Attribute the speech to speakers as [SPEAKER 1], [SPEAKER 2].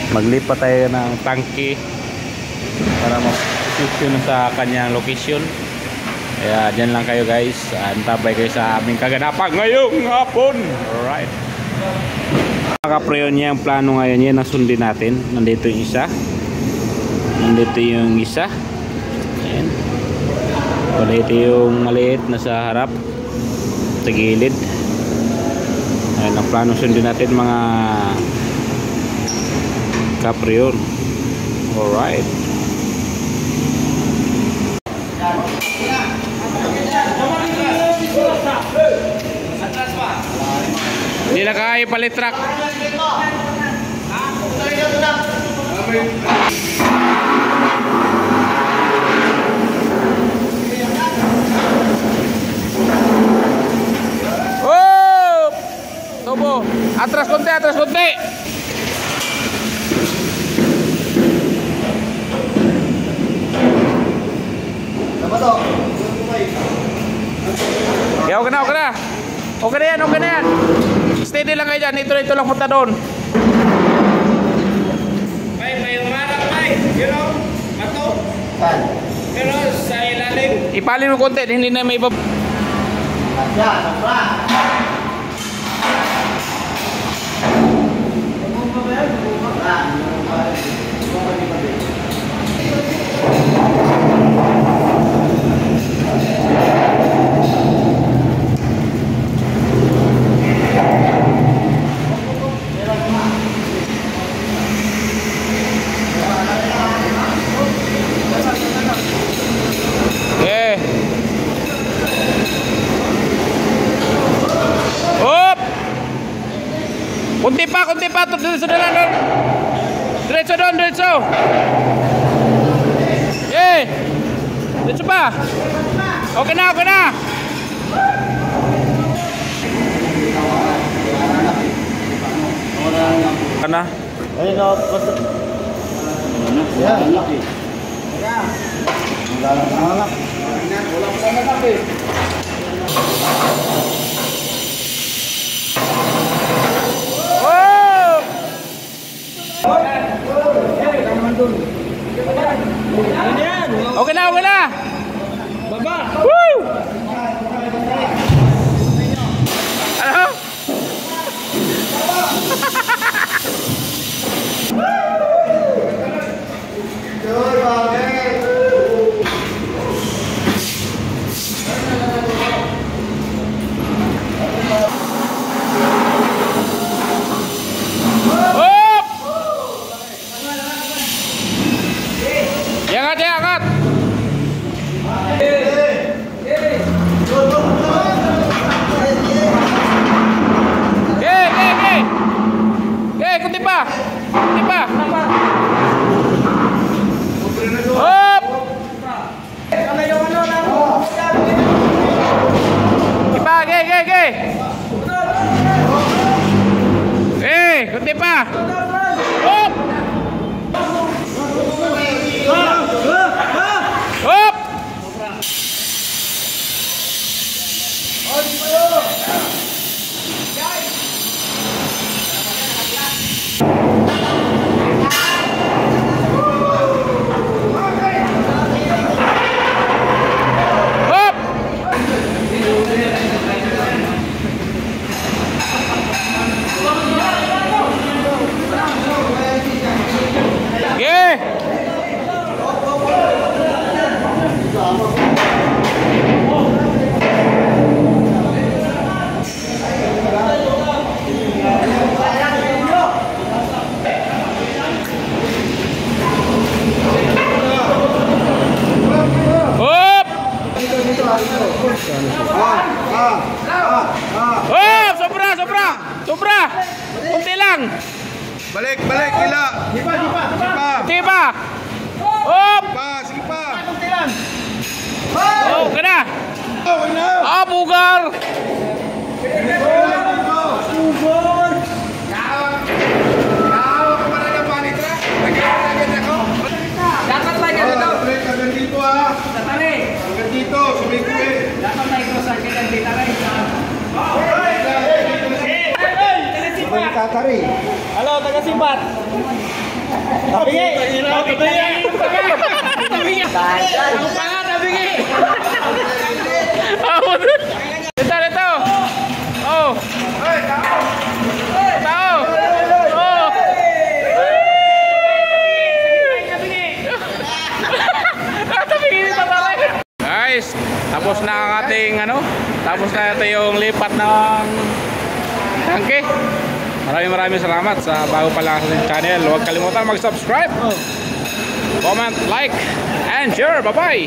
[SPEAKER 1] Maglipat tayo ng tangke para mag-position sa kanyang location. Kaya dyan lang kayo guys, antabay kayo sa aming kaganapan ngayong hapon. Alright mga kapreyon, niya ang plano ngayon yan, nasundin natin. Nandito yung isa, nandito yung isa. Ayan. Ito yung maliit na sa harap, sa gilid. Ayan ang plano, sundin natin mga kapreyon. Alright. Hindi na kaya palitrak. Oh! Tubo. Atras konti, atras konti. Ya, okay na, okay na. Okay na yan, okay na yan. Steady lang kayo dyan, ito lang punta doon. May umarap may, you know, mato. Pero sa ilalim. Ipalin mo konti, hindi na may ibab. Kunti pa, diretso na lang. Diretso doon, diretso. Diretso pa. Okay na, okay na. Kana?
[SPEAKER 2] Ayun na, basta. Yan. Wala
[SPEAKER 1] okay na, okay na.
[SPEAKER 2] Baba.
[SPEAKER 1] Woo! Ano? Angkat. Kunti pa. Kunti pa. Hop. Ipa, kunti pa. Hop. Hop. Sobra. Kunti lang.
[SPEAKER 2] Balik, gila.
[SPEAKER 1] Sige pa. Hop.
[SPEAKER 2] Sige pa.
[SPEAKER 1] Oh, kena. Ah, bugar.
[SPEAKER 3] Dapat lagi dito.
[SPEAKER 2] Hanggang dito ah.
[SPEAKER 3] Tatali.
[SPEAKER 2] Hanggang dito, sumikri.
[SPEAKER 3] Dapat lagi ko sa kita dito rin.
[SPEAKER 2] Kakari.
[SPEAKER 3] Halo, taga Simbat. Tabingi! Tabingi! Tabingi! Ako pa nga, tabingi!
[SPEAKER 1] Dito! Oh! Tao! Oh! Guys, tapos na ang ating tapos na ito yung lipat ng tangke. Maraming salamat sa bago pa lang sa ating channel. Huwag kalimutan mag-subscribe, comment, like, and share. Bye-bye!